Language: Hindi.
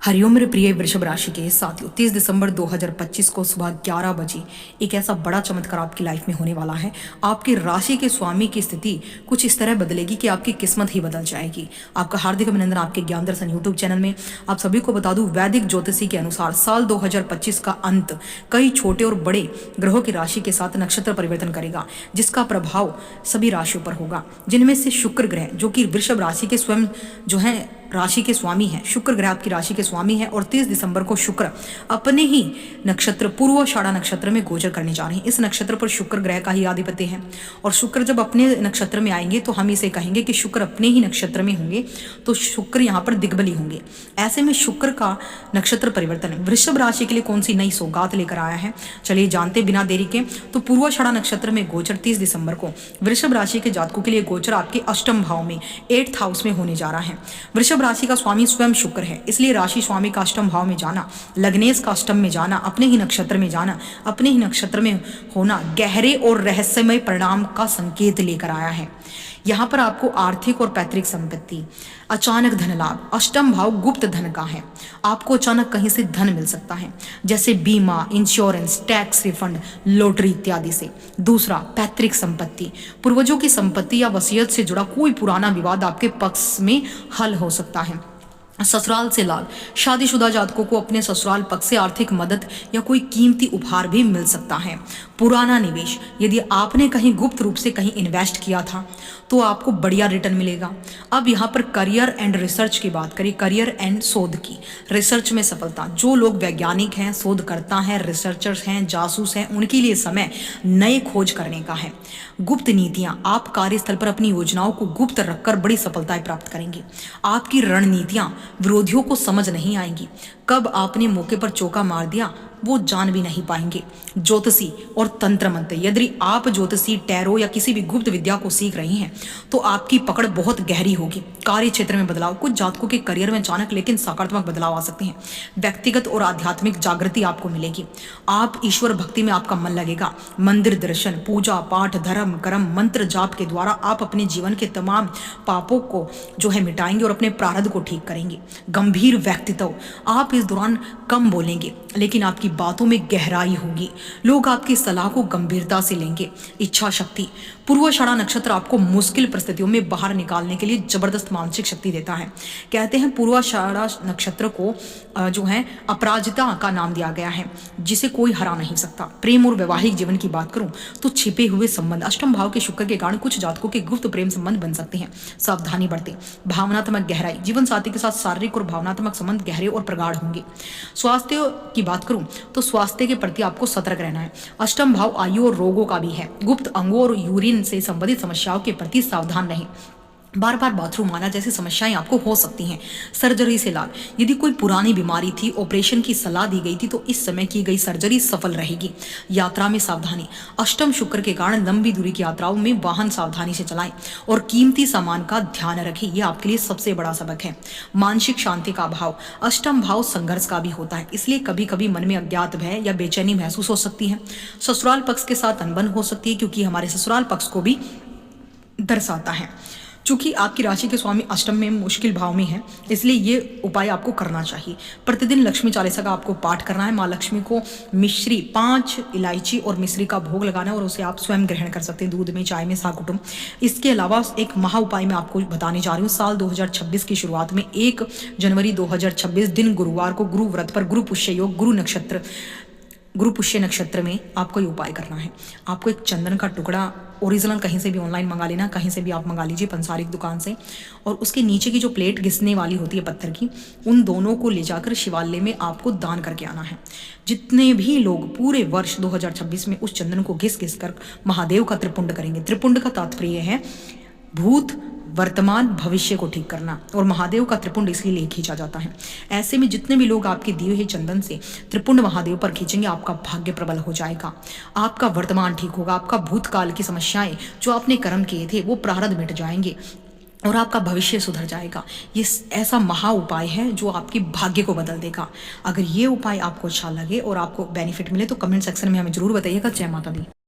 हरिओम मेरे प्रिय वृषभ राशि के साथियों, 30 दिसंबर 2025 को सुबह 11 बजे एक ऐसा बड़ा चमत्कार आपकी लाइफ में होने वाला है। आपकी राशि के स्वामी की स्थिति कुछ इस तरह बदलेगी कि आपकी किस्मत ही बदल जाएगी। आपका हार्दिक अभिनंदन आपके ज्ञान दर्शन यूट्यूब चैनल में। आप सभी को बता दूं, वैदिक ज्योतिषी के अनुसार साल 2025 का अंत कई छोटे और बड़े ग्रहों की राशि के साथ नक्षत्र परिवर्तन करेगा, जिसका प्रभाव सभी राशियों पर होगा, जिनमें से शुक्र ग्रह जो कि वृषभ राशि के स्वयं जो है राशि के स्वामी है। शुक्र ग्रह आपकी राशि के स्वामी है और 30 दिसंबर को शुक्र अपने ही नक्षत्र पूर्वाषाढ़ा नक्षत्र में गोचर करने जा रहे हैं। इस नक्षत्र पर शुक्र ग्रह का ही आधिपत्य है और शुक्र जब अपने नक्षत्र में आएंगे तो हम इसे कहेंगे कि शुक्र अपने ही नक्षत्र में होंगे, तो शुक्र यहाँ पर दिग्बली होंगे। ऐसे में शुक्र का नक्षत्र परिवर्तन वृषभ राशि के लिए कौन सी नई सौगात लेकर आया है, चलिए जानते बिना देरी के। तो पूर्वाषाढ़ा नक्षत्र में गोचर 30 दिसंबर को वृषभ राशि के जातकों के लिए गोचर आपके अष्टम भाव में 8th हाउस में होने जा रहा है। वृषभ राशि का स्वामी स्वयं शुक्र है, इसलिए राशि स्वामी का अष्टम भाव में जाना, लग्नेश का अष्टम में जाना, अपने ही नक्षत्र में जाना, अपने ही नक्षत्र में होना गहरे और रहस्यमय परिणाम का संकेत लेकर आया है। यहाँ पर आपको आर्थिक और पैतृक संपत्ति, अचानक धन लाभ, अष्टम भाव गुप्त धन का है। आपको अचानक कहीं से धन मिल सकता है, जैसे बीमा, इंश्योरेंस, टैक्स रिफंड, लॉटरी इत्यादि से। दूसरा, पैतृक संपत्ति, पूर्वजों की संपत्ति या वसीयत से जुड़ा कोई पुराना विवाद आपके पक्ष में हल हो सकता है। ससुराल से लाभ, शादीशुदा जातकों को अपने ससुराल पक्ष से आर्थिक मदद या कोई कीमती उपहार भी मिल सकता है। पुराना निवेश, यदि आपने कहीं गुप्त रूप से कहीं इन्वेस्ट किया था तो आपको बढ़िया रिटर्न मिलेगा। अब यहाँ पर करियर एंड रिसर्च की बात करें, करियर एंड शोध की, रिसर्च में सफलता, जो लोग वैज्ञानिक हैं, शोधकर्ता हैं, रिसर्चर्स हैं, जासूस हैं, उनके लिए समय नए खोज करने का है। गुप्त नीतियां, आप कार्यस्थल पर अपनी योजनाओं को गुप्त रखकर बड़ी सफलताएं प्राप्त करेंगे। आपकी रणनीतियां विरोधियों को समझ नहीं आएंगी। कब आपने मौके पर चौका मार दिया वो जान भी नहीं पाएंगे। ज्योतिषी और तंत्र मंत्र, यदि आप ज्योतिषी, टैरो या किसी भी गुप्त विद्या को सीख रही हैं तो आपकी पकड़ बहुत गहरी होगी। कार्य क्षेत्र में बदलाव, कुछ जातकों के करियर में अचानक लेकिन सकारात्मक बदलाव आ सकते हैं। व्यक्तिगत और आध्यात्मिक जागृति आपको मिलेगी। आप ईश्वर भक्ति में आपका मन लगेगा। मंदिर दर्शन, पूजा पाठ, धर्म कर्म, मंत्र जाप के द्वारा आप अपने जीवन के तमाम पापों को जो है मिटाएंगे और अपने प्रारब्ध को ठीक करेंगे। गंभीर व्यक्तित्व, आप इस दौरान कम बोलेंगे लेकिन आपकी बातों में गहराई होगी। लोग आपकी सलाह को गंभीरता से लेंगे। इच्छा शक्ति, पूर्वाषाढ़ा नक्षत्र आपको मुश्किल परिस्थितियों में बाहर निकालने के लिए जबरदस्त मानसिक शक्ति देता है। कहते हैं पूर्वाषाढ़ा नक्षत्र को जो है अपराजिता का नाम दिया गया है, जिसे कोई हरा नहीं सकता। प्रेम और वैवाहिक जीवन की बात करूं तो छिपे हुए संबंध, अष्टम भाव के शुक्र के कारण कुछ जातकों के गुप्त प्रेम संबंध बन सकते हैं, सावधानी बरतें। भावनात्मक गहराई, जीवन साथी के साथ शारीरिक और भावनात्मक संबंध गहरे और प्रगाढ़ होंगे। स्वास्थ्य की बात करूं तो स्वास्थ्य के प्रति आपको सतर्क रहना है। अष्टम भाव आयु और रोगों का भी है। गुप्त अंगों और यूरिन से संबंधित समस्याओं के प्रति सावधान रहें। बार बार बाथरूम आना जैसी समस्याएं आपको हो सकती हैं। सर्जरी से लाभ, यदि कोई पुरानी बीमारी थी, ऑपरेशन की सलाह दी गई थी तो इस समय की गई सर्जरी सफल रहेगी। यात्रा में सावधानी, अष्टम शुक्र के कारण लंबी दूरी की यात्राओं में वाहन सावधानी से चलाएं और कीमती सामान का ध्यान रखें, यह आपके लिए सबसे बड़ा सबक है। मानसिक शांति का अभाव, अष्टम भाव संघर्ष का भी होता है, इसलिए कभी कभी मन में अज्ञात भय या बेचैनी महसूस हो सकती है। ससुराल पक्ष के साथ अनबन हो सकती है, क्योंकि हमारे ससुराल पक्ष को भी दर्शाता है। चूंकि आपकी राशि के स्वामी अष्टम में मुश्किल भाव में है, इसलिए ये उपाय आपको करना चाहिए। प्रतिदिन लक्ष्मी चालीसा का आपको पाठ करना है। माँ लक्ष्मी को मिश्री, 5 इलायची और मिश्री का भोग लगाना है और उसे आप स्वयं ग्रहण कर सकते हैं, दूध में, चाय में, साकुटुम। इसके अलावा एक महा उपाय मैं आपको बताने जा रही हूँ। साल 2026 की शुरुआत में 1 जनवरी 2026 दिन गुरुवार को गुरु व्रत पर गुरु पुष्य योग, गुरु पुष्य नक्षत्र में आपको ये उपाय करना है। आपको एक चंदन का टुकड़ा, ओरिजिनल कहीं से भी ऑनलाइन मंगा लेना, कहीं से भी आप मंगा लीजिए पंसारिक दुकान से, और उसके नीचे की जो प्लेट घिसने वाली होती है पत्थर की, उन दोनों को ले जाकर शिवालय में आपको दान करके आना है। जितने भी लोग पूरे वर्ष 2026 में उस चंदन को घिस घिस कर महादेव का त्रिपुंड करेंगे, त्रिपुंड का तात्पर्य है भूत, वर्तमान, भविष्य को ठीक करना, और महादेव का त्रिपुंड इसलिए खींचा जाता है। ऐसे में जितने भी लोग आपके दिए हुए चंदन से त्रिपुंड महादेव पर खींचेंगे, आपका भाग्य प्रबल हो जाएगा, आपका वर्तमान ठीक होगा, आपका भूतकाल की समस्याएं जो आपने कर्म किए थे वो प्रारब्ध मिट जाएंगे और आपका भविष्य सुधर जाएगा। ये ऐसा महा उपाय है जो आपके भाग्य को बदल देगा। अगर ये उपाय आपको अच्छा लगे और आपको बेनिफिट मिले तो कमेंट सेक्शन में हमें जरूर बताइएगा। जय माता दी।